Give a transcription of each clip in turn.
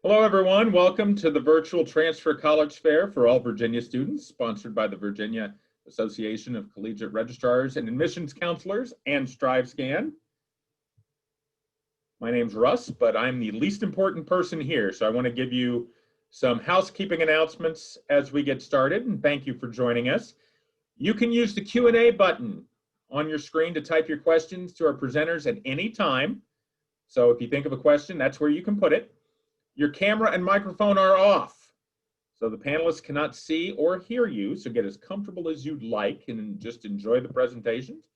Hello, everyone. Welcome to the virtual Transfer College Fair for all Virginia students, sponsored by the Virginia Association of Collegiate Registrars and Admissions Counselors and StriveScan. My name's Russ, but I'm the least important person here, so I want to give you some housekeeping announcements as we get started, and thank you for joining us. You can use the Q&A button on your screen to type your questions to our presenters at any time. So if you think of a question, that's where you can put it. Your camera and microphone are off, so the panelists cannot see or hear you, so get as comfortable as you'd like and just enjoy the presentations.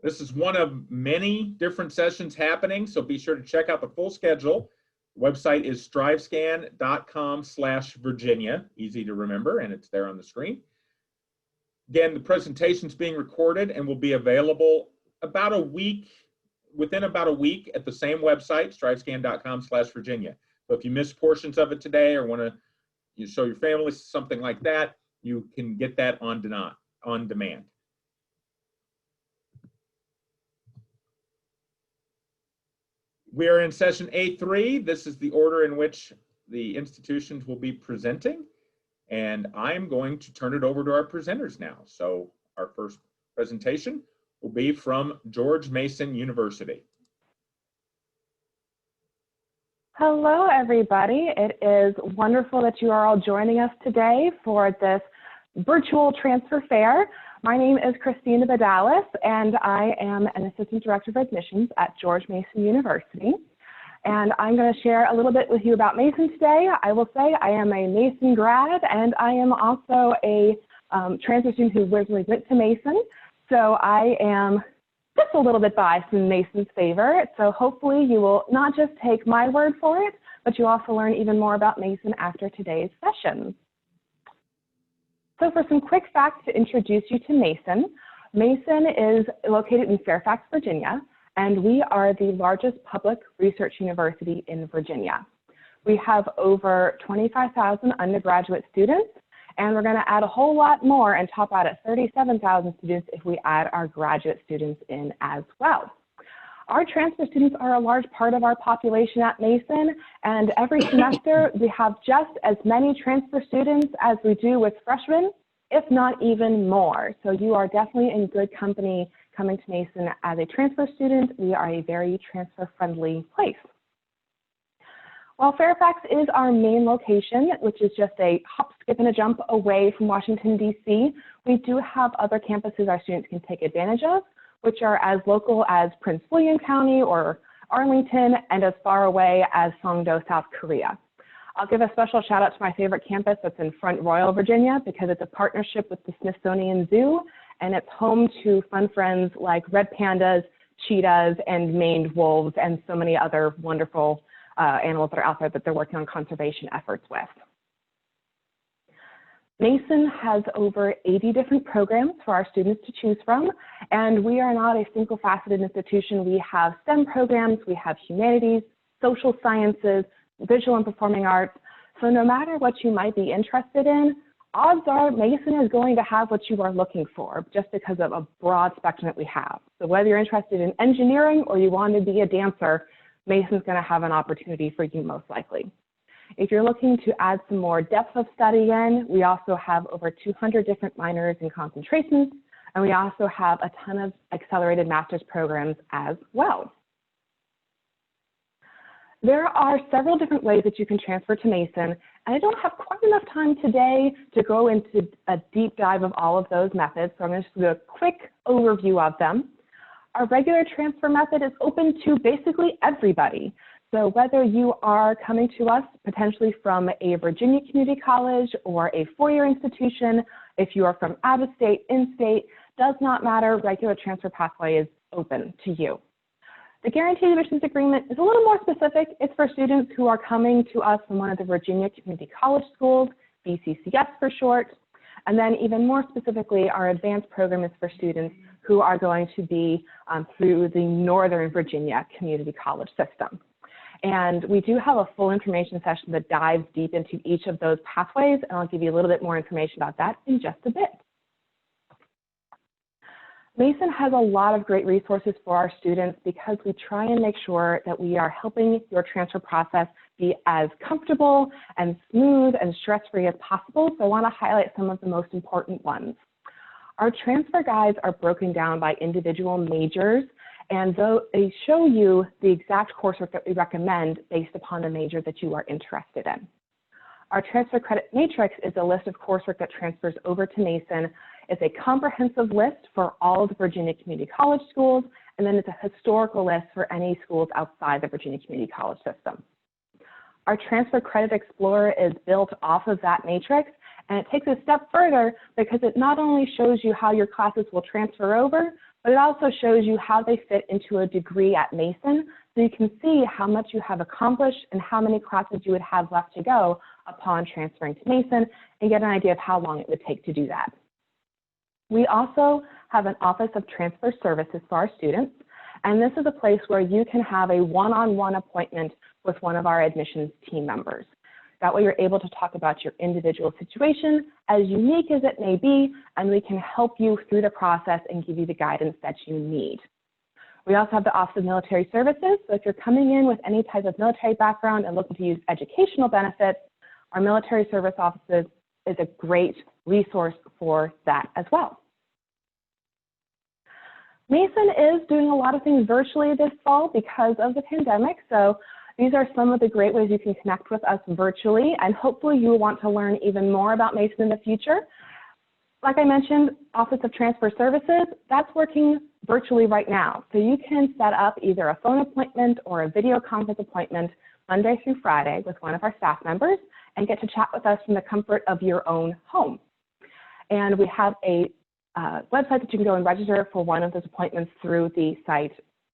This is one of many different sessions happening, so be sure to check out the full schedule. The website is strivescan.com/Virginia, easy to remember, and it's there on the screen. Again, the presentation's being recorded and will be available within about a week at the same website, strivescan.com/Virginia. So if you missed portions of it today or want to show your family something like that, you can get that on demand. We are in session A3. This is the order in which the institutions will be presenting, and I'm going to turn it over to our presenters now. So our first presentation will be from George Mason University. Hello, everybody. It is wonderful that you are all joining us today for this virtual transfer fair. My name is Christina Badalis, and I am an Assistant Director of Admissions at George Mason University. And I'm going to share a little bit with you about Mason today. I will say I am a Mason grad, and I am also a transfer student who originally went to Mason. So I am just a little bit biased in Mason's favor. So hopefully you will not just take my word for it, but you also learn even more about Mason after today's session. So for some quick facts to introduce you to Mason, Mason is located in Fairfax, Virginia, and we are the largest public research university in Virginia. We have over 25,000 undergraduate students, and we're going to add a whole lot more and top out at 37,000 students if we add our graduate students in as well. Our transfer students are a large part of our population at Mason, and every semester we have just as many transfer students as we do with freshmen, if not even more. So you are definitely in good company coming to Mason as a transfer student. We are a very transfer-friendly place. While Fairfax is our main location, which is just a hop, skip, and a jump away from Washington, D.C., we do have other campuses our students can take advantage of, which are as local as Prince William County or Arlington, and as far away as Songdo, South Korea. I'll give a special shout out to my favorite campus that's in Front Royal, Virginia, because it's a partnership with the Smithsonian Zoo, and it's home to fun friends like red pandas, cheetahs, and maned wolves, and so many other wonderful animals that are out there that they're working on conservation efforts with. Mason has over 80 different programs for our students to choose from, and we are not a single-faceted institution. We have STEM programs, we have humanities, social sciences, visual and performing arts. So no matter what you might be interested in, odds are Mason is going to have what you are looking for just because of a broad spectrum that we have. So whether you're interested in engineering or you want to be a dancer, Mason's going to have an opportunity for you most likely. If you're looking to add some more depth of study in, we also have over 200 different minors and concentrations, and we also have a ton of accelerated master's programs as well. There are several different ways that you can transfer to Mason, and I don't have quite enough time today to go into a deep dive of all of those methods, so I'm going to just do a quick overview of them. Our regular transfer method is open to basically everybody. So whether you are coming to us potentially from a Virginia community college or a four-year institution, if you are from out of state, in-state, does not matter, regular transfer pathway is open to you. The Guaranteed Admissions Agreement is a little more specific. It's for students who are coming to us from one of the Virginia community college schools, VCCS for short. And then even more specifically, our advanced program is for students who are going to be through the Northern Virginia community college system. And we do have a full information session that dives deep into each of those pathways, and I'll give you a little bit more information about that in just a bit. Mason has a lot of great resources for our students because we try and make sure that we are helping your transfer process be as comfortable and smooth and stress-free as possible. So I want to highlight some of the most important ones. Our transfer guides are broken down by individual majors, and though they show you the exact coursework that we recommend based upon the major that you are interested in. Our transfer credit matrix is a list of coursework that transfers over to Mason. It's a comprehensive list for all of the Virginia Community College schools, and then it's a historical list for any schools outside the Virginia Community College system. Our Transfer Credit Explorer is built off of that matrix, and it takes a step further because it not only shows you how your classes will transfer over, but it also shows you how they fit into a degree at Mason, so you can see how much you have accomplished and how many classes you would have left to go upon transferring to Mason, and get an idea of how long it would take to do that. We also have an Office of Transfer Services for our students, and this is a place where you can have a one-on-one appointment with one of our admissions team members. That way you're able to talk about your individual situation, as unique as it may be, and we can help you through the process and give you the guidance that you need. We also have the Office of Military Services, so if you're coming in with any type of military background and looking to use educational benefits, our military service offices is a great resource for that as well. Mason is doing a lot of things virtually this fall because of the pandemic, so these are some of the great ways you can connect with us virtually, and hopefully you will want to learn even more about Mason in the future. Like I mentioned, Office of Transfer Services, that's working virtually right now. So you can set up either a phone appointment or a video conference appointment Monday through Friday with one of our staff members and get to chat with us from the comfort of your own home. And we have a website that you can go and register for one of those appointments through the site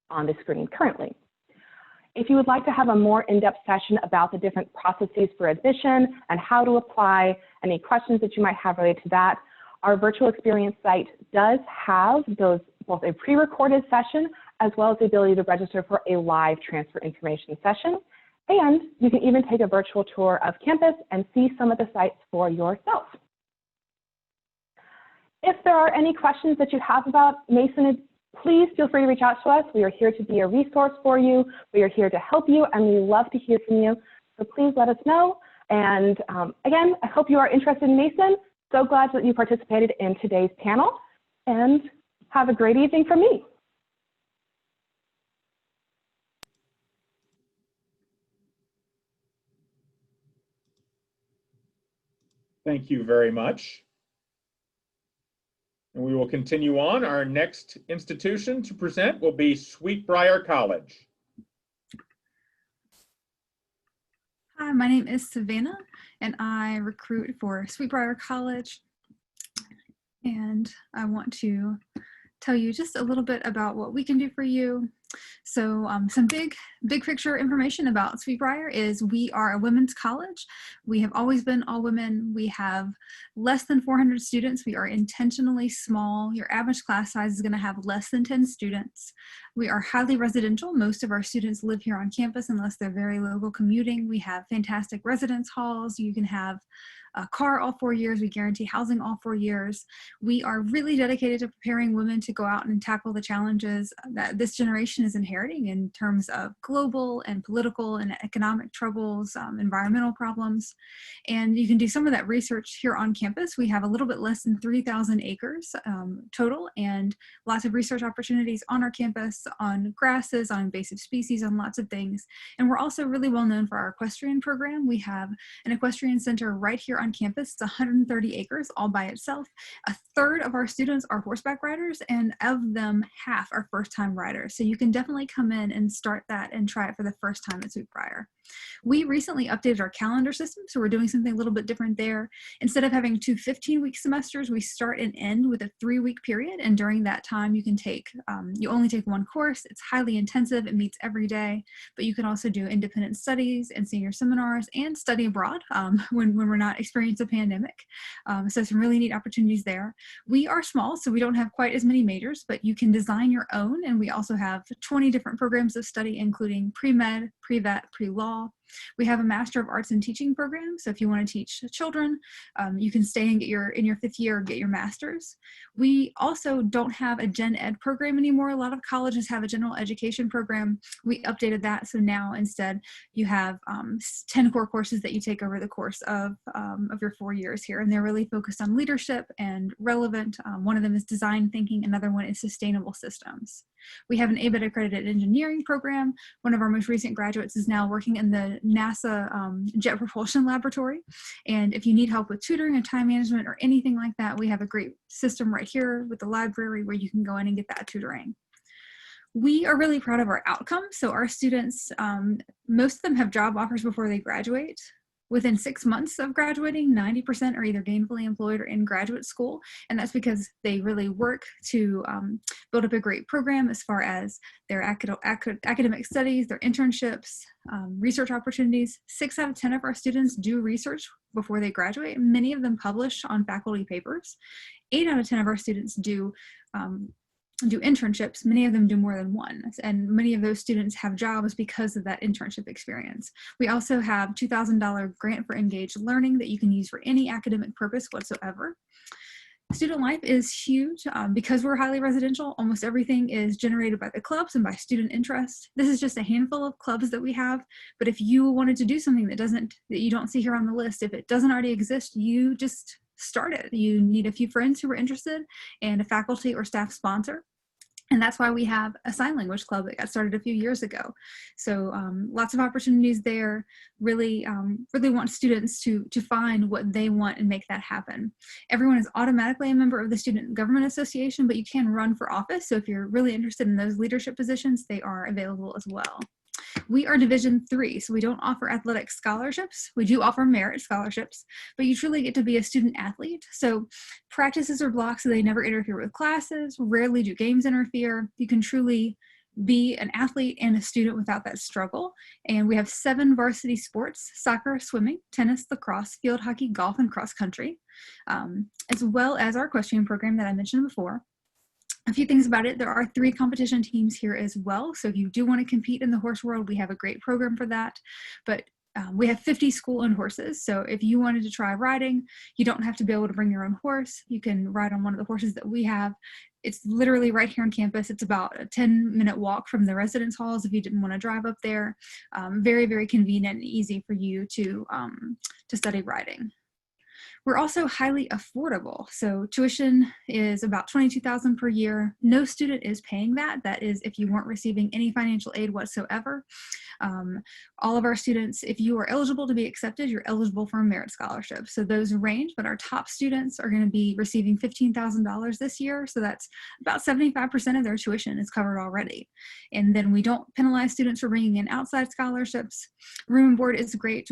on the screen currently. If you would like to have a more in-depth session about the different processes for admission and how to apply, any questions that you might have related to that, our virtual experience site does have those, both a pre-recorded session as well as the ability to register for a live transfer information session. And you can even take a virtual tour of campus and see some of the sites for yourself. If there are any questions that you have about Mason, please feel free to reach out to us. We are here to be a resource for you. We are here to help you, and we love to hear from you. So please let us know. And again, I hope you are interested in Mason. So glad that you participated in today's panel, and have a great evening from me. Thank you very much. And we will continue on. Our next institution to present will be Sweet Briar College. Hi, my name is Savannah, and I recruit for Sweet Briar College. And I want to tell you just a little bit about what we can do for you. So some big picture information about Sweet Briar is we are a women's college. We have always been all women. We have less than 400 students. We are intentionally small. Your average class size is going to have less than 10 students. We are highly residential. Most of our students live here on campus unless they're very local commuting. We have fantastic residence halls. You can have a car all 4 years. We guarantee housing all 4 years. We are really dedicated to preparing women to go out and tackle the challenges that this generation is inheriting in terms of global and political and economic troubles, environmental problems. And you can do some of that research here on campus. We have a little bit less than 3,000 acres total, and lots of research opportunities on our campus, on grasses, on invasive species, on lots of things. And we're also really well known for our equestrian program. We have an equestrian center right here on campus. It's 130 acres all by itself. A third of our students are horseback riders, and of them, half are first-time riders. So you can definitely come in and start that and try it for the first time at Sweet Briar. We recently updated our calendar system, so we're doing something a little bit different there. Instead of having two 15-week semesters, we start and end with a 3-week period, and during that time you can take, you only take one course. It's highly intensive. It meets every day, but you can also do independent studies and senior seminars and study abroad when we're not experiencing a pandemic. So some really neat opportunities there. We are small, so we don't have quite as many majors, but you can design your own, and we also have 20 different programs of study, including pre-med, pre-vet, pre-law. We have a Master of Arts in Teaching program. So if you want to teach children, you can stay and get in your 5th year, get your master's. We also don't have a gen ed program anymore. A lot of colleges have a general education program. We updated that. So now instead you have 10 core courses that you take over the course of your 4 years here. And they're really focused on leadership and relevant. One of them is design thinking. Another one is sustainable systems. We have an ABET accredited engineering program. One of our most recent graduates is now working in the NASA Jet Propulsion Laboratory. And if you need help with tutoring and time management or anything like that, we have a great system right here with the library where you can go in and get that tutoring. We are really proud of our outcomes. So our students, most of them have job offers before they graduate. Within 6 months of graduating, 90% are either gainfully employed or in graduate school. And that's because they really work to build up a great program as far as their academic studies, their internships, research opportunities. 6 out of 10 of our students do research before they graduate. Many of them publish on faculty papers. 8 out of 10 of our students do internships. Many of them do more than one, and many of those students have jobs because of that internship experience. We also have $2,000 grant for engaged learning that you can use for any academic purpose whatsoever. Student life is huge. Because we're highly residential, almost everything is generated by the clubs and by student interest. This is just a handful of clubs that we have, but if you wanted to do something that you don't see here on the list, if it doesn't already exist, you just start it. You need a few friends who are interested and a faculty or staff sponsor. And that's why we have a sign language club that got started a few years ago. So lots of opportunities there. Really want students to find what they want and make that happen. Everyone is automatically a member of the Student Government Association, but you can run for office. So if you're really interested in those leadership positions, they are available as well. We are Division III, so we don't offer athletic scholarships. We do offer merit scholarships, but you truly get to be a student athlete. So practices are blocked so they never interfere with classes. Rarely do games interfere. You can truly be an athlete and a student without that struggle. And we have 7 varsity sports: soccer, swimming, tennis, lacrosse, field hockey, golf, and cross country, as well as our equestrian program that I mentioned before. A few things about it: there are 3 competition teams here as well. So if you do want to compete in the horse world, we have a great program for that. But we have 50 school-owned horses. So if you wanted to try riding, you don't have to be able to bring your own horse. You can ride on one of the horses that we have. It's literally right here on campus. It's about a 10-minute walk from the residence halls if you didn't want to drive up there. Very, very convenient and easy for you to study riding. We're also highly affordable. So tuition is about $22,000 per year. No student is paying that. That is if you weren't receiving any financial aid whatsoever. All of our students, if you are eligible to be accepted, you're eligible for a merit scholarship. So those range, but our top students are going to be receiving $15,000 this year. So that's about 75% of their tuition is covered already. And then we don't penalize students for bringing in outside scholarships. Room and board is great.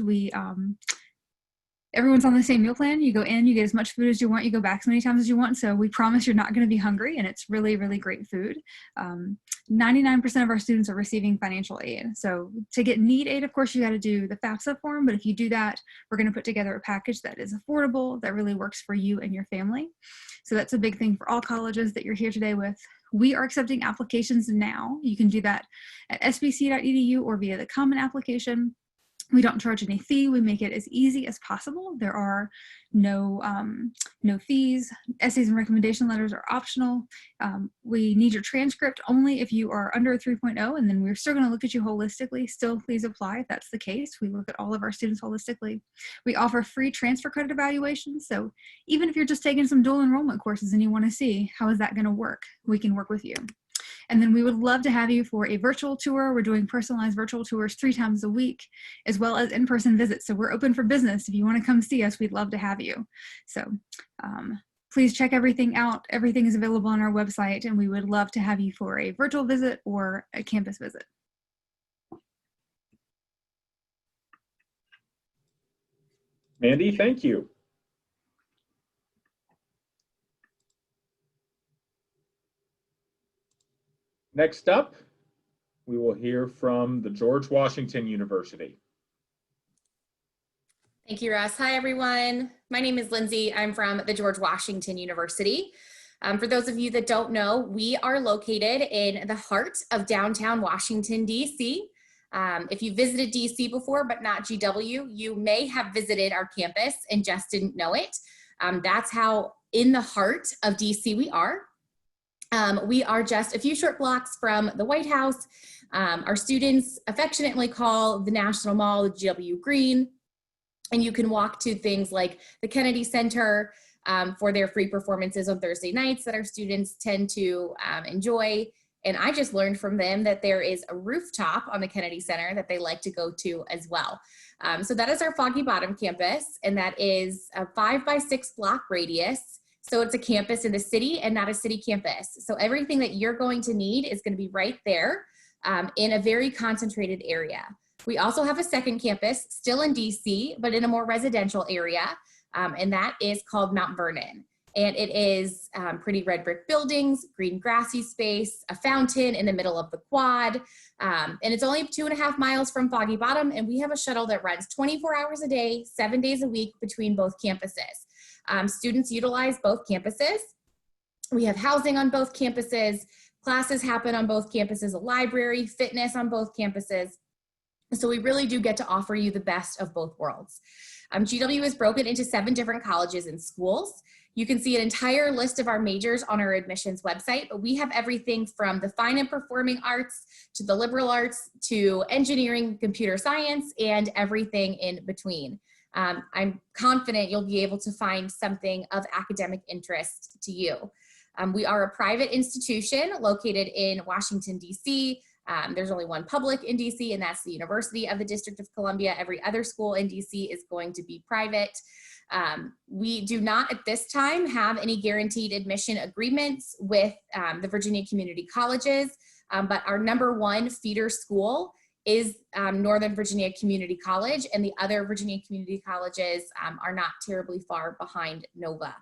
Everyone's on the same meal plan. You go in, you get as much food as you want, you go back as many times as you want. So we promise you're not going to be hungry, and it's really, really great food. 99% of our students are receiving financial aid. So to get need aid, of course, you got to do the FAFSA form. But if you do that, we're going to put together a package that is affordable, that really works for you and your family. So that's a big thing for all colleges that you're here today with. We are accepting applications now. You can do that at sbc.edu or via the Common Application. We don't charge any fee. We make it as easy as possible. There are no fees. Essays and recommendation letters are optional. We need your transcript only if you are under a 3.0, and then we're still going to look at you holistically. Still, please apply if that's the case. We look at all of our students holistically. We offer free transfer credit evaluations. So even if you're just taking some dual enrollment courses and you want to see how is that going to work, we can work with you. And then we would love to have you for a virtual tour. We're doing personalized virtual tours 3 times a week, as well as in-person visits. So we're open for business. If you want to come see us, we'd love to have you. So please check everything out. Everything is available on our website, and we would love to have you for a virtual visit or a campus visit. Mandy, thank you. Next up, we will hear from the George Washington University. Thank you, Russ. Hi, everyone. My name is Lindsay. I'm from the George Washington University. For those of you that don't know, we are located in the heart of downtown Washington, D.C. If you visited DC before, but not GW, you may have visited our campus and just didn't know it. That's how in the heart of DC we are. We are just a few short blocks from the White House. Our students affectionately call the National Mall the GW Green, and you can walk to things like the Kennedy Center for their free performances on Thursday nights that our students tend to enjoy. And I just learned from them that there is a rooftop on the Kennedy Center that they like to go to as well. So that is our Foggy Bottom campus, and that is a 5-by-6 block radius. So it's a campus in the city and not a city campus. So everything that you're going to need is going to be right there in a very concentrated area. We also have a second campus still in DC, but in a more residential area, and that is called Mount Vernon. And it is pretty red brick buildings, green grassy space, a fountain in the middle of the quad. And it's only 2.5 miles from Foggy Bottom. And we have a shuttle that runs 24 hours a day, 7 days a week between both campuses. Students utilize both campuses. We have housing on both campuses. Classes happen on both campuses, a library, fitness on both campuses. So we really do get to offer you the best of both worlds. GW is broken into 7 different colleges and schools. You can see an entire list of our majors on our admissions website, but we have everything from the fine and performing arts to the liberal arts to engineering, computer science, and everything in between. I'm confident you'll be able to find something of academic interest to you. We are a private institution located in Washington, D.C. There's only one public in DC, and that's the University of the District of Columbia. Every other school in DC is going to be private. We do not at this time have any guaranteed admission agreements with the Virginia Community Colleges, but our #1 feeder school is Northern Virginia Community College, and the other Virginia Community Colleges are not terribly far behind Nova.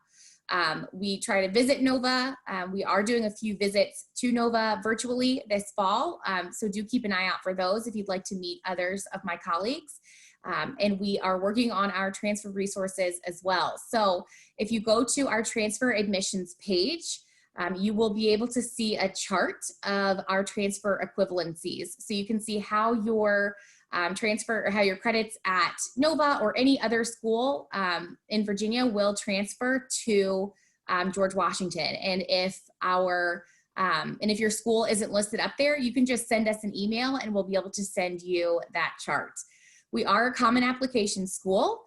We try to visit Nova. We are doing a few visits to Nova virtually this fall, so do keep an eye out for those if you'd like to meet others of my colleagues. And we are working on our transfer resources as well. So if you go to our transfer admissions page, you will be able to see a chart of our transfer equivalencies. So you can see how your transfer or how your credits at Nova or any other school in Virginia will transfer to George Washington. And if if your school isn't listed up there, you can just send us an email and we'll be able to send you that chart. We are a common application school.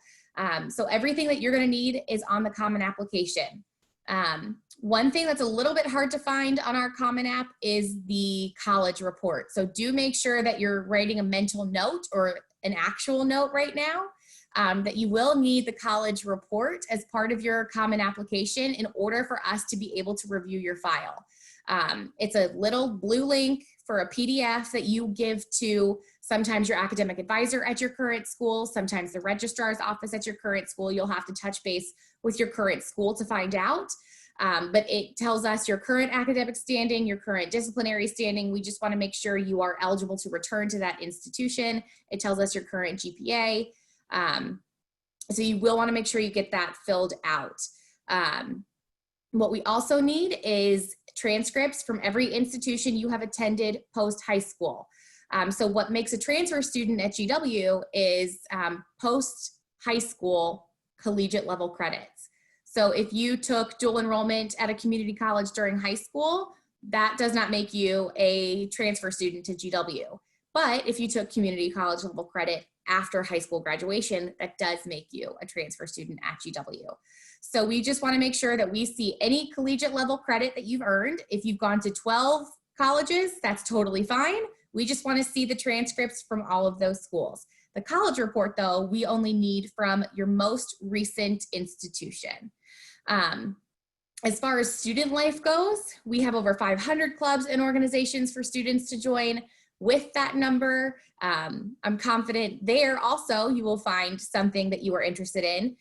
So everything that you're going to need is on the common application. One thing that's a little bit hard to find on our Common App is the college report. So do make sure that you're writing a mental note or an actual note right now, that you will need the college report as part of your Common Application in order for us to be able to review your file. It's a little blue link for a PDF that you give to sometimes your academic advisor at your current school, sometimes the registrar's office at your current school. You'll have to touch base with your current school to find out. But it tells us your current academic standing, your current disciplinary standing. We just want to make sure you are eligible to return to that institution. It tells us your current GPA. So you will want to make sure you get that filled out. What we also need is transcripts from every institution you have attended post-high school. So what makes a transfer student at GW is post-high school collegiate level credits. So if you took dual enrollment at a community college during high school, that does not make you a transfer student to GW. But if you took community college level credit after high school graduation, that does make you a transfer student at GW. So we just want to make sure that we see any collegiate level credit that you've earned. If you've gone to 12 colleges, that's totally fine. We just want to see the transcripts from all of those schools. The college report, though, we only need from your most recent institution. As far as student life goes, we have over 500 clubs and organizations for students to join. With that number, I'm confident there also you will find something that you are interested in.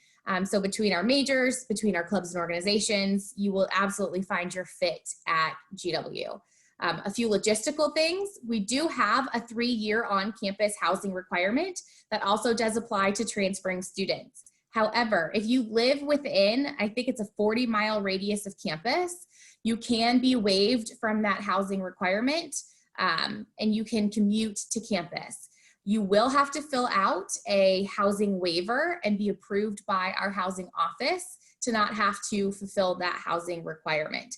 So between our majors, between our clubs and organizations, you will absolutely find your fit at GW. A few logistical things. We do have a 3-year on-campus housing requirement that also does apply to transferring students. However, if you live within, I think it's a 40-mile radius of campus, you can be waived from that housing requirement and you can commute to campus. You will have to fill out a housing waiver and be approved by our housing office to not have to fulfill that housing requirement.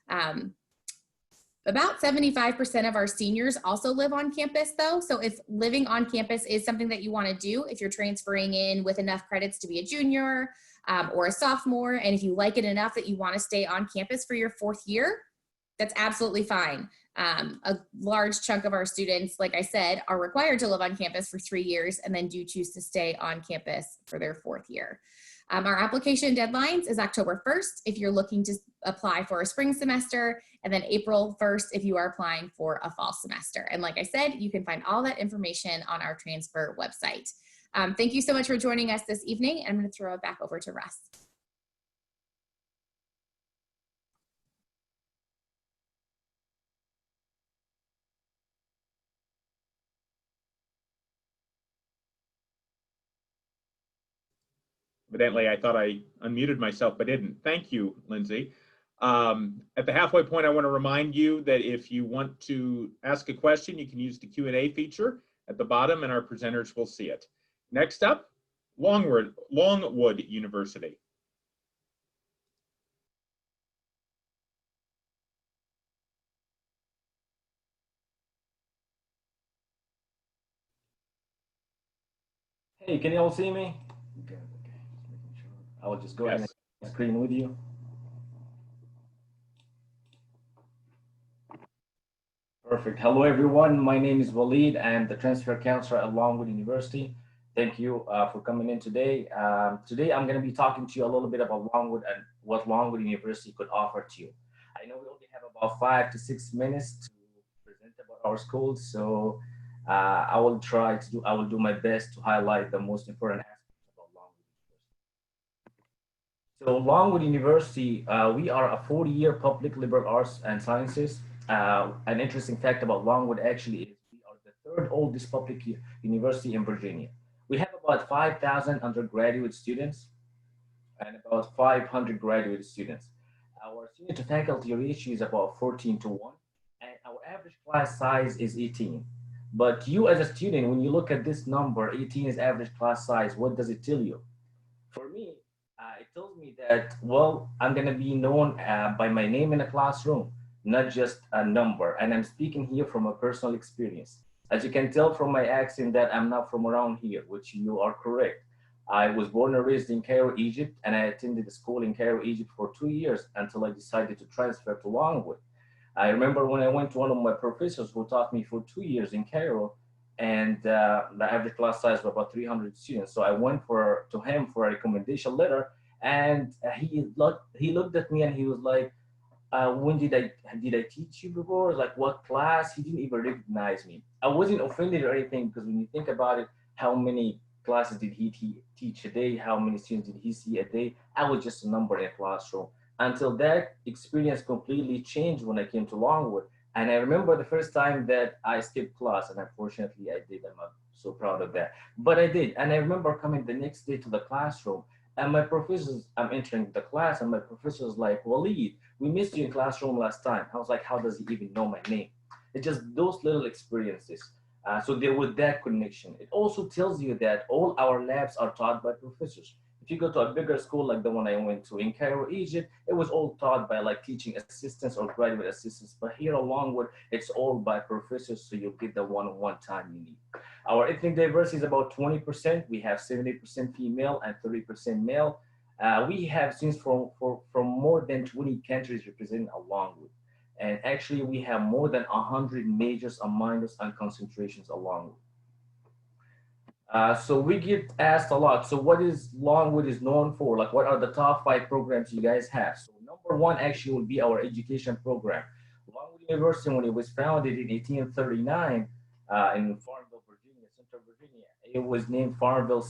About 75% of our seniors also live on campus though. So if living on campus is something that you want to do, if you're transferring in with enough credits to be a junior or a sophomore, and if you like it enough that you want to stay on campus for your 4th year, that's absolutely fine. A large chunk of our students, like I said, are required to live on campus for 3 years and then do choose to stay on campus for their 4th year. Our application deadlines is October 1st if you're looking to apply for a spring semester, and then April 1st if you are applying for a fall semester. And like I said, you can find all that information on our transfer website. Thank you so much for joining us this evening. I'm going to throw it back over to Russ. Evidently, I thought I unmuted myself, but didn't. Thank you, Lindsay. At the halfway point, I want to remind you that if you want to ask a question, you can use the Q&A feature at the bottom, and our presenters will see it. Next up, Longwood University. Hey, can you all see me? Okay. I will just go ahead and screen with you. Perfect. Hello, everyone. My name is Waleed. I'm the transfer counselor at Longwood University. Thank you for coming in today. Today, I'm going to be talking to you a little bit about Longwood and what Longwood University could offer to you. I know we only have about 5 to 6 minutes to present about our school, so I will do my best to highlight the most important aspects about Longwood University. So Longwood University, we are a 40-year public liberal arts and sciences. An interesting fact about Longwood actually is we are the 3rd oldest public university in Virginia. We have about 5,000 undergraduate students and about 500 graduate students. Our senior to faculty ratio is about 14:1, and our average class size is 18. But you as a student, when you look at this number, 18 is average class size, what does it tell you? For me, it tells me that, well, I'm going to be known by my name in a classroom, not just a number. And I'm speaking here from a personal experience. As you can tell from my accent that I'm not from around here, which you are correct. I was born and raised in Cairo, Egypt, and I attended school in Cairo, Egypt for 2 years until I decided to transfer to Longwood. I remember when I went to one of my professors who taught me for 2 years in Cairo, and the average class size was about 300 students. So I went to him for a recommendation letter, and he looked at me and he was like, when did I teach you before? Like what class? He didn't even recognize me. I wasn't offended or anything, because when you think about it, how many classes did he teach a day? How many students did he see a day? I was just a number in a classroom. Until that experience completely changed when I came to Longwood. And I remember the first time that I skipped class, and unfortunately I did. I'm not so proud of that, but I did. And I remember coming the next day to the classroom, and I'm entering the class, and my professor's like, Waleed, we missed you in classroom last time. I was like, how does he even know my name? It's just those little experiences. So there was that connection. It also tells you that all our labs are taught by professors. If you go to a bigger school like the one I went to in Cairo, Egypt, it was all taught by like teaching assistants or graduate assistants. But here at Longwood, it's all by professors, so you'll get the one-on-one time you need. Our ethnic diversity is about 20%. We have 70% female and 30% male. We have students from more than 20 countries represented at Longwood. And actually, we have more than 100 majors and minors and concentrations at Longwood. So we get asked a lot. So what is Longwood is known for? Like, what are the top 5 programs you guys have? So number 1 actually would be our education program. Longwood University, when it was founded in 1839 in Farmville, Virginia, Central Virginia, it was named Farmville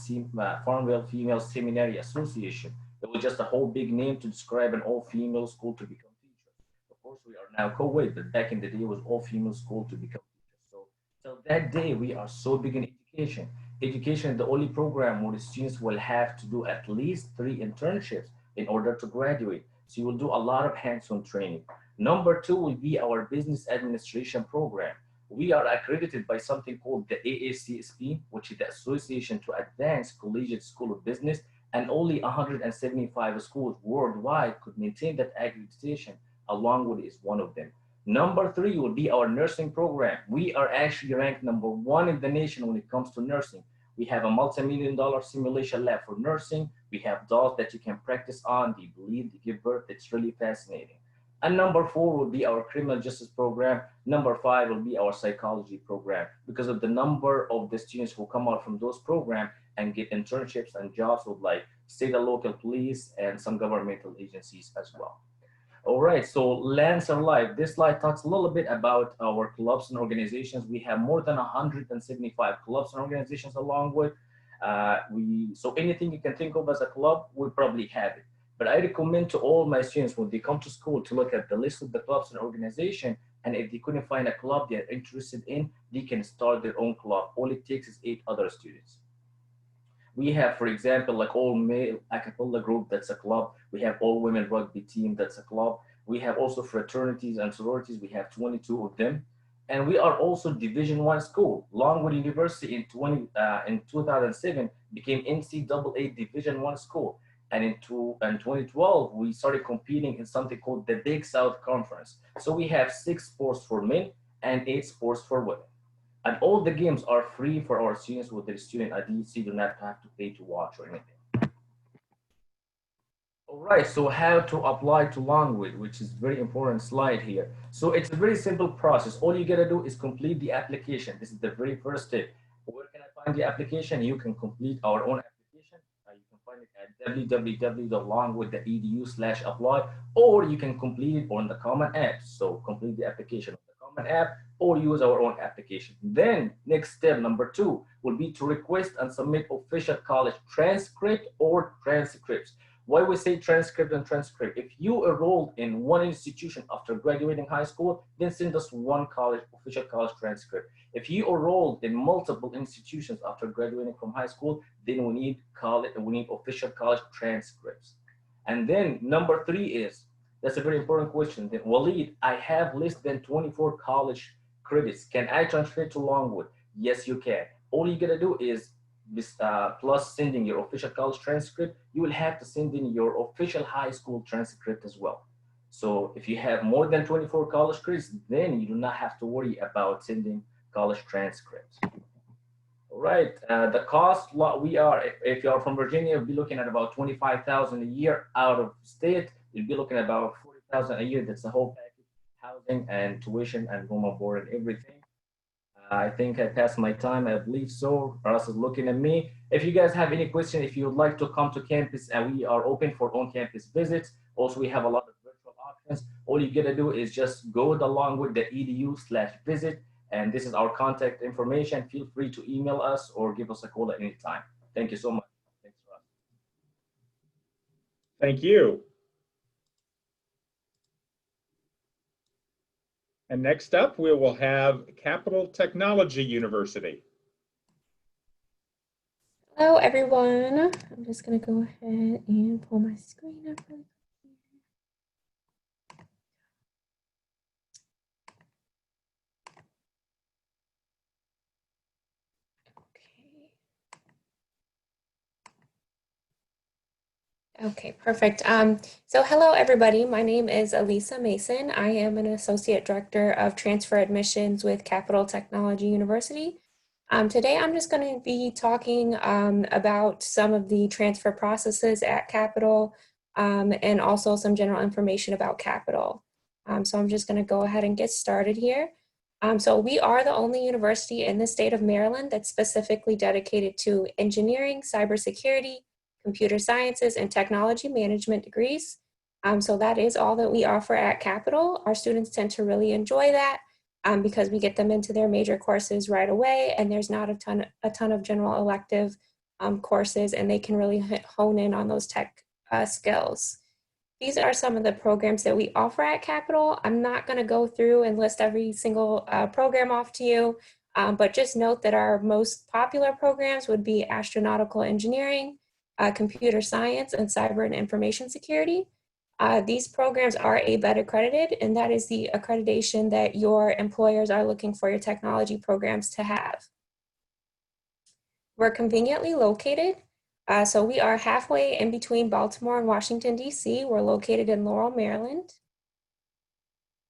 Female Seminary Association. It was just a whole big name to describe an all-female school to become teachers. Of course, we are now co-ed, but back in the day, it was all-female school to become teachers. So till that day, we are so big in education. Education is the only program where the students will have to do at least 3 internships in order to graduate. So you will do a lot of hands-on training. Number 2 will be our business administration program. We are accredited by something called the AACSB, which is the Association to Advance Collegiate School of Business, and only 175 schools worldwide could maintain that accreditation. Longwood is one of them. Number 3 will be our nursing program. We are actually ranked number 1 in the nation when it comes to nursing. We have a multi-million-dollar simulation lab for nursing. We have dolls that you can practice on. They bleed, they give birth. It's really fascinating. And number 4 will be our criminal justice program. Number 5 will be our psychology program, because of the number of the students who come out from those programs and get internships and jobs with like state and local police and some governmental agencies as well. All right, so Lancer Life. This slide talks a little bit about our clubs and organizations. We have more than 175 clubs and organizations along with. So anything you can think of as a club, we probably have it. But I recommend to all my students when they come to school to look at the list of the clubs and organization. And if they couldn't find a club they're interested in, they can start their own club. All it takes is 8 other students. We have, for example, like all male a cappella group, that's a club. We have all women rugby team, that's a club. We have also fraternities and sororities. We have 22 of them. And we are also Division I school. Longwood University in 2007 became NCAA Division I school. And in 2012, we started competing in something called the Big South Conference. So we have 6 sports for men and 8 sports for women. And all the games are free for our students with their student ID, so you do not have to pay to watch or anything. All right, so how to apply to Longwood, which is a very important slide here. So it's a very simple process. All you gotta do is complete the application. This is the very first step. Where can I find the application? You can complete our own application. You can find it at www.longwood.edu/apply, or you can complete it on the Common App. So complete the application on the Common App, or use our own application. Then next step, number 2, will be to request and submit official college transcript or transcripts. Why we say transcript and transcript? If you enrolled in one institution after graduating high school, then send us one official college transcript. If you enrolled in multiple institutions after graduating from high school, then we need official college transcripts. And then number 3 is, that's a very important question. Then, Waleed, I have less than 24 college credits. Can I transfer to Longwood? Yes, you can. All you gotta do is plus sending your official college transcript, you will have to send in your official high school transcript as well. So if you have more than 24 college credits, then you do not have to worry about sending college transcripts. All right, the cost, if you are from Virginia, you'll be looking at about $25,000 a year. Out of state, you'll be looking at about $40,000 a year. That's the whole package, housing and tuition and room and board and everything. I think I passed my time. I believe so. Ross is looking at me. If you guys have any question, if you would like to come to campus, we are open for on-campus visits. Also, we have a lot of virtual options. All you gotta do is just go along with the edu/visit, and this is our contact information. Feel free to email us or give us a call at any time. Thank you so much. Thanks, Ross. Thank you. And next up, we will have Capital Technology University. Hello, everyone. I'm just going to go ahead and pull my screen up really quick. Okay, perfect. So hello, everybody. My name is Elisa Mason. I am an Associate Director of Transfer Admissions with Capital Technology University. Today, I'm just going to be talking about some of the transfer processes at Capital and also some general information about Capital. So I'm just going to go ahead and get started here. So we are the only university in the state of Maryland that's specifically dedicated to engineering, cybersecurity, computer sciences, and technology management degrees. So that is all that we offer at Capital. Our students tend to really enjoy that because we get them into their major courses right away, and there's not a ton of general elective courses, and they can really hone in on those tech skills. These are some of the programs that we offer at Capital. I'm not going to go through and list every single program off to you, but just note that our most popular programs would be astronautical engineering, computer science, and cyber and information security. These programs are ABET accredited, and that is the accreditation that your employers are looking for your technology programs to have. We're conveniently located. So we are halfway in between Baltimore and Washington, D.C. We're located in Laurel, Maryland.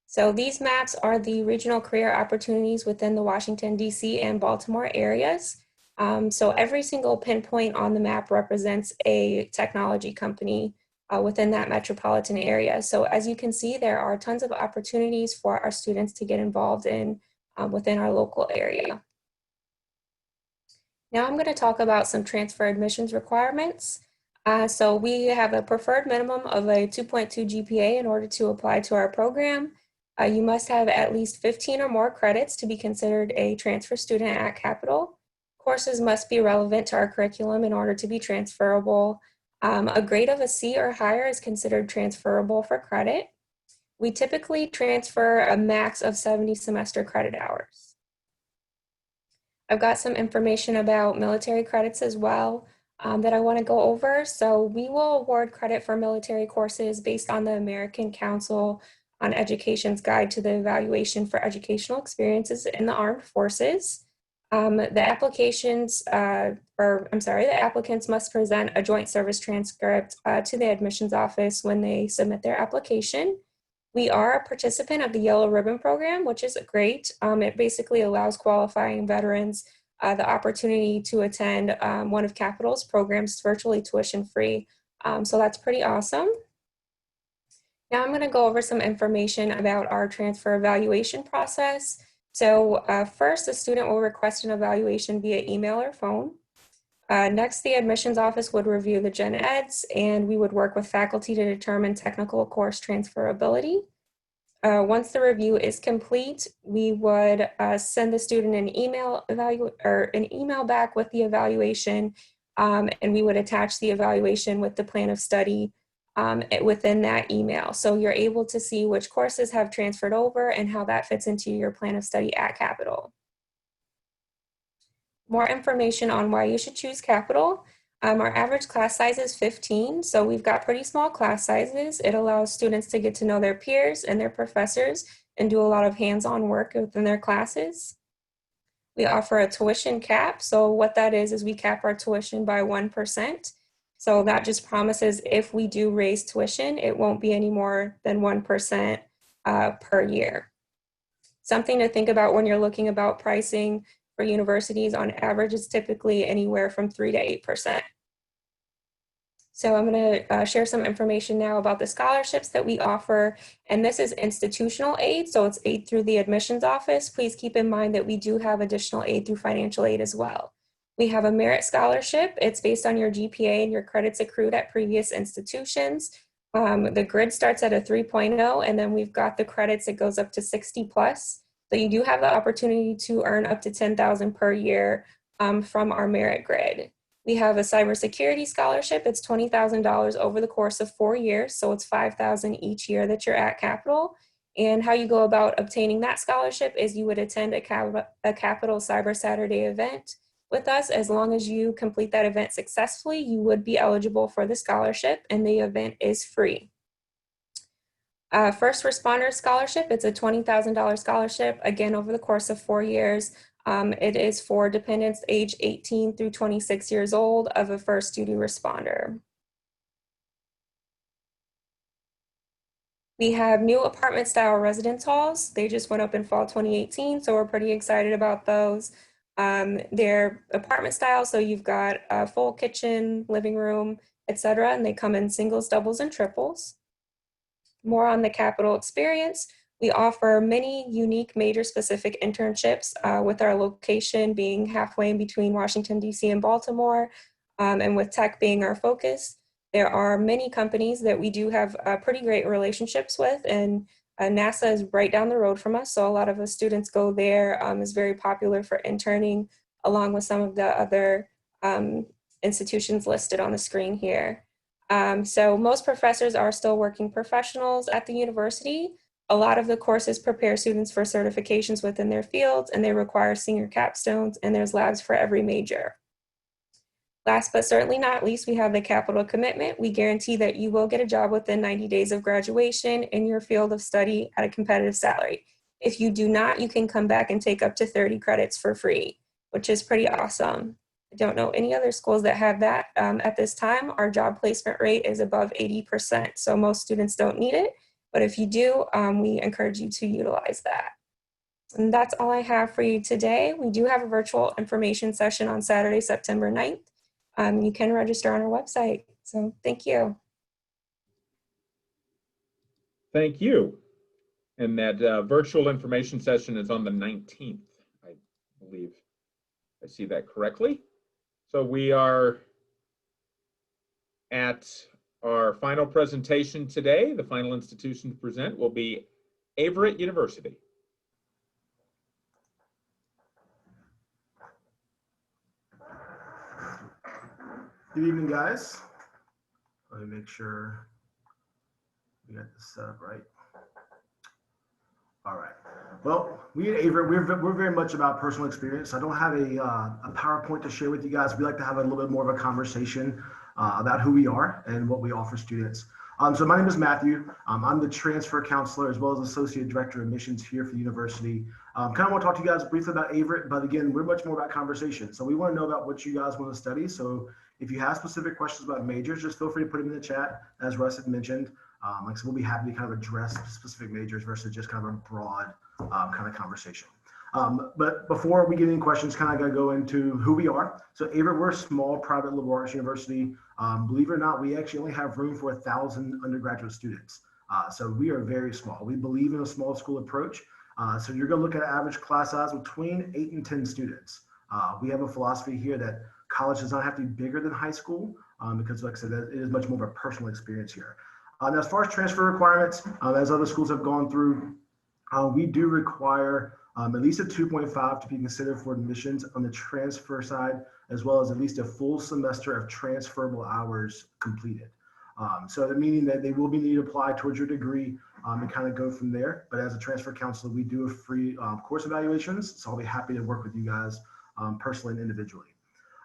So these maps are the regional career opportunities within the Washington, D.C. and Baltimore areas. So every single pinpoint on the map represents a technology company within that metropolitan area. So as you can see, there are tons of opportunities for our students to get involved in within our local area. Now I'm going to talk about some transfer admissions requirements. So we have a preferred minimum of a 2.2 GPA in order to apply to our program. You must have at least 15 or more credits to be considered a transfer student at Capital. Courses must be relevant to our curriculum in order to be transferable. A grade of a C or higher is considered transferable for credit. We typically transfer a max of 70 semester credit hours. I've got some information about military credits as well that I want to go over. So we will award credit for military courses based on the American Council on Education's Guide to the Evaluation for Educational Experiences in the Armed Forces. The applicants must present a joint service transcript to the admissions office when they submit their application. We are a participant of the Yellow Ribbon Program, which is great. It basically allows qualifying veterans the opportunity to attend one of Capital's programs virtually tuition free. So that's pretty awesome. Now I'm going to go over some information about our transfer evaluation process. So first, the student will request an evaluation via email or phone. Next, the admissions office would review the gen eds, and we would work with faculty to determine technical course transferability. Once the review is complete, we would send the student an email back with the evaluation, and we would attach the evaluation with the plan of study within that email. So you're able to see which courses have transferred over and how that fits into your plan of study at Capital. More information on why you should choose Capital. Our average class size is 15, so we've got pretty small class sizes. It allows students to get to know their peers and their professors and do a lot of hands-on work within their classes. We offer a tuition cap. So what that is we cap our tuition by 1%. So that just promises if we do raise tuition, it won't be any more than 1% per year. Something to think about when you're looking about pricing for universities, on average is typically anywhere from 3 to 8%. So I'm going to share some information now about the scholarships that we offer, and this is institutional aid, so it's aid through the admissions office. Please keep in mind that we do have additional aid through financial aid as well. We have a merit scholarship. It's based on your GPA and your credits accrued at previous institutions. The grid starts at a 3.0, and then we've got the credits, it goes up to 60 plus. So you do have the opportunity to earn up to $10,000 per year from our merit grid. We have a cybersecurity scholarship. It's $20,000 over the course of 4 years. So it's $5,000 each year that you're at Capital. And how you go about obtaining that scholarship is you would attend a Capital Cyber Saturday event with us. As long as you complete that event successfully, you would be eligible for the scholarship, and the event is free. First Responder Scholarship, it's a $20,000 scholarship, again, over the course of 4 years. It is for dependents age 18 through 26 years old of a first duty responder. We have new apartment style residence halls. They just went up in fall 2018, so we're pretty excited about those. They're apartment style, so you've got a full kitchen, living room, etc., and they come in singles, doubles, and triples. More on the Capital experience. We offer many unique major specific internships with our location being halfway in between Washington, D.C. and Baltimore, and with tech being our focus. There are many companies that we do have pretty great relationships with, and NASA is right down the road from us, so a lot of the students go there. Is very popular for interning, along with some of the other institutions listed on the screen here. So most professors are still working professionals at the university. A lot of the courses prepare students for certifications within their fields, and they require senior capstones, and there's labs for every major. Last but certainly not least, we have the capital commitment. We guarantee that you will get a job within 90 days of graduation in your field of study at a competitive salary. If you do not, you can come back and take up to 30 credits for free, which is pretty awesome. I don't know any other schools that have that at this time. Our job placement rate is above 80%, so most students don't need it. But if you do, we encourage you to utilize that. And that's all I have for you today. We do have a virtual information session on Saturday, September 9th. You can register on our website. So thank you. Thank you. And that virtual information session is on the 19th, I believe. I see that correctly. So we are at our final presentation today. The final institution to present will be Averett University. Good evening, guys. Let me make sure we got this set up right. All right. Well, we at Averett, we're very much about personal experience. I don't have a PowerPoint to share with you guys. We like to have a little bit more of a conversation about who we are and what we offer students. So my name is Matthew. I'm the transfer counselor as well as associate director of admissions here for the university. Kind of want to talk to you guys briefly about Averett, but again, we're much more about conversation. So we want to know about what you guys want to study. So if you have specific questions about majors, just feel free to put them in the chat, as Russ had mentioned. Like I said, we'll be happy to kind of address specific majors versus just kind of a broad kind of conversation. But before we get any questions, kind of got to go into who we are. So Averett, we're a small private liberal arts university. Believe it or not, we actually only have room for 1,000 undergraduate students. So we are very small. We believe in a small school approach. So you're going to look at an average class size between 8 and 10 students. We have a philosophy here that college does not have to be bigger than high school because, like I said, it is much more of a personal experience here. As far as transfer requirements, as other schools have gone through, we do require at least a 2.5 to be considered for admissions on the transfer side, as well as at least a full semester of transferable hours completed. So that meaning that they will be needed to apply towards your degree and kind of go from there. But as a transfer counselor, we do a free course evaluations. So I'll be happy to work with you guys personally and individually.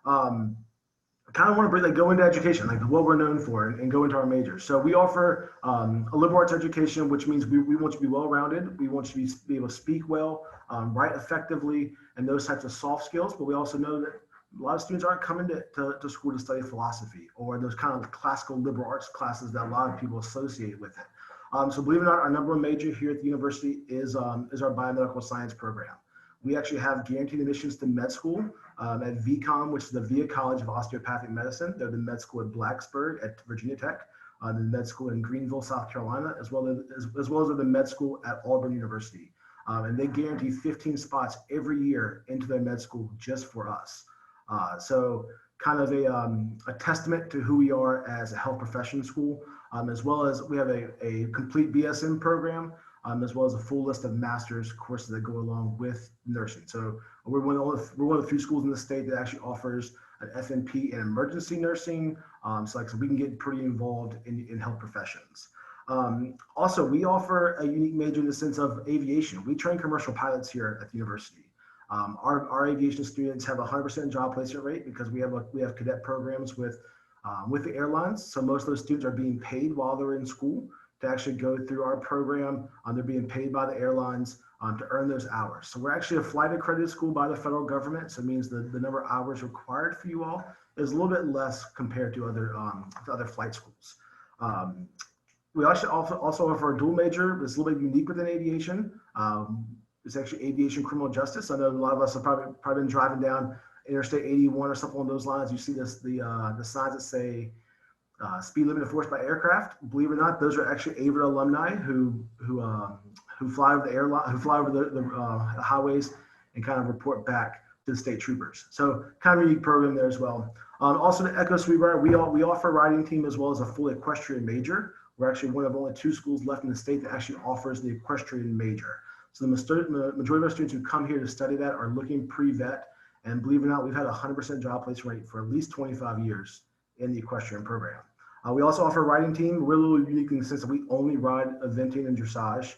I kind of want to go into education, like what we're known for, and go into our majors. So we offer a liberal arts education, which means we want you to be well-rounded. We want you to be able to speak well, write effectively, and those types of soft skills. But we also know that a lot of students aren't coming to school to study philosophy or those kind of classical liberal arts classes that a lot of people associate with it. So believe it or not, our number one major here at the university is our biomedical science program. We actually have guaranteed admissions to med school at VCOM, which is the Via College of Osteopathic Medicine. They're the med school at Blacksburg at Virginia Tech, the med school in Greenville, South Carolina, as well as the med school at Auburn University. And they guarantee 15 spots every year into their med school just for us. So kind of a testament to who we are as a health profession school, as well as we have a complete BSN program, as well as a full list of master's courses that go along with nursing. So we're one of the few schools in the state that actually offers an FNP in emergency nursing. So we can get pretty involved in health professions. Also, we offer a unique major in the sense of aviation. We train commercial pilots here at the university. Our aviation students have a 100% job placement rate because we have cadet programs with the airlines. So most of those students are being paid while they're in school to actually go through our program. They're being paid by the airlines to earn those hours. So we're actually a flight accredited school by the federal government. So it means the number of hours required for you all is a little bit less compared to other flight schools. We actually also offer a dual major. It's a little bit unique within aviation. It's actually aviation criminal justice. I know a lot of us have probably been driving down Interstate 81 or something along those lines. You see the signs that say speed limit enforced by aircraft. Believe it or not, those are actually Averett alumni who fly over the highways and kind of report back to the state troopers. So kind of a unique program there as well. Also the Echo Sweetbriar, we offer a riding team as well as a full equestrian major. We're actually one of only 2 schools left in the state that actually offers the equestrian major. So the majority of our students who come here to study that are looking pre-vet, and believe it or not, we've had a 100% job placement rate for at least 25 years in the equestrian program. We also offer a riding team. We're a little unique in the sense that we only ride eventing and dressage.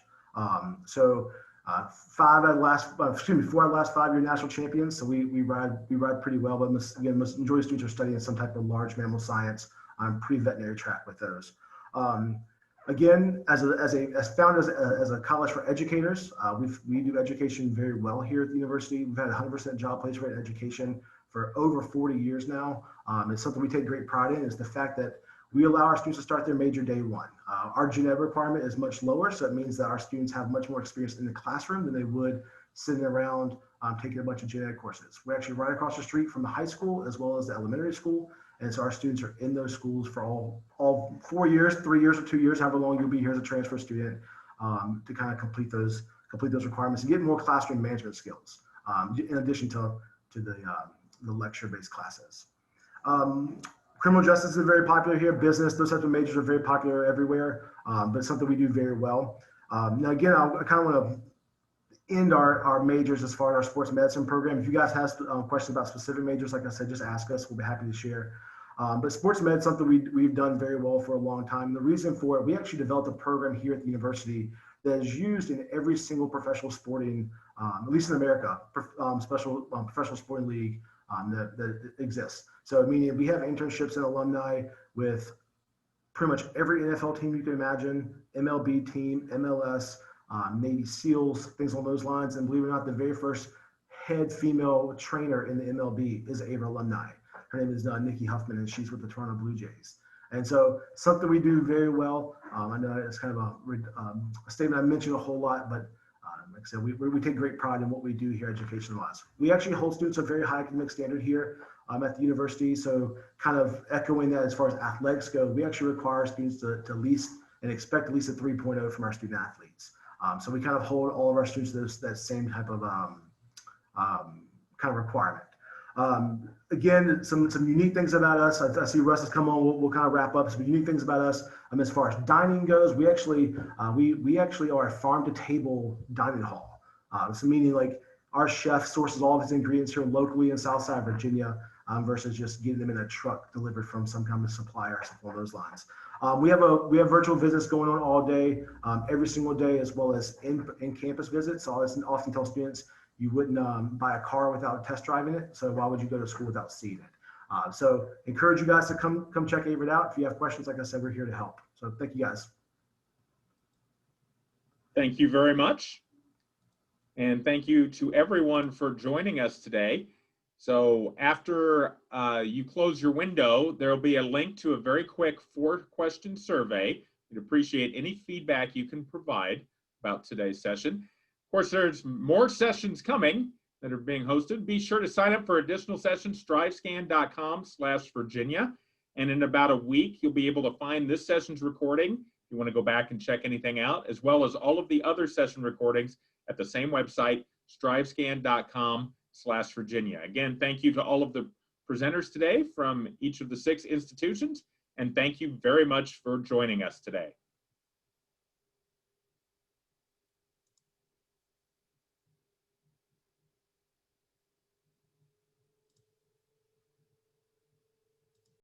So 4 out of the last 5-year national champions. So we ride pretty well. But again, majority of students are studying some type of large mammal science on pre-veterinary track with those. Again, as found as a college for educators, we do education very well here at the university. We've had 100% job placement in education for over 40 years now. It's something we take great pride in, is the fact that we allow our students to start their major day one. Our gen ed requirement is much lower, so it means that our students have much more experience in the classroom than they would sitting around taking a bunch of gen ed courses. We're actually right across the street from the high school as well as the elementary school. And so our students are in those schools for all 4 years, 3 years, or 2 years, however long you'll be here as a transfer student, to kind of complete those requirements and get more classroom management skills, in addition to the lecture-based classes. Criminal justice is very popular here. Business, those types of majors are very popular everywhere, but it's something we do very well. Now, again, I kind of want to end our majors as far as our sports medicine program. If you guys have questions about specific majors, like I said, just ask us. We'll be happy to share. But sports med is something we've done very well for a long time. The reason for it, we actually developed a program here at the university that is used in every single professional sporting, at least in America, professional sporting league that exists. So meaning we have internships and alumni with pretty much every NFL team you can imagine, MLB team, MLS, Navy SEALs, things along those lines. And believe it or not, the very first head female trainer in the MLB is Averett alumni. Her name is Nikki Huffman, and she's with the Toronto Blue Jays. And so something we do very well. I know it's kind of a statement I mentioned a whole lot, but like I said, we take great pride in what we do here education-wise. We actually hold students a very high academic standard here at the university. So kind of echoing that as far as athletics go, we actually require students to at least and expect at least a 3.0 from our student athletes. So we kind of hold all of our students to that same type of kind of requirement. Again, some unique things about us. I see Russ has come on. We'll kind of wrap up. Some unique things about us. As far as dining goes, we actually are a farm to table dining hall. So meaning like our chef sources all of his ingredients here locally in Southside Virginia, versus just getting them in a truck delivered from some kind of supplier or something along those lines. We have virtual visits going on all day, every single day, as well as in campus visits. So I often tell students, you wouldn't buy a car without test driving it. So why would you go to school without seeing it? So encourage you guys to come check Averett out. If you have questions, like I said, we're here to help. So thank you guys. Thank you very much. And thank you to everyone for joining us today. So after you close your window, there'll be a link to a very quick 4-question survey. We'd appreciate any feedback you can provide about today's session. Of course, there's more sessions coming that are being hosted. Be sure to sign up for additional sessions, strivescan.com/Virginia. And in about a week, you'll be able to find this session's recording if you want to go back and check anything out, as well as all of the other session recordings at the same website, strivescan.com/Virginia. Again, thank you to all of the presenters today from each of the 6 institutions, and thank you very much for joining us today.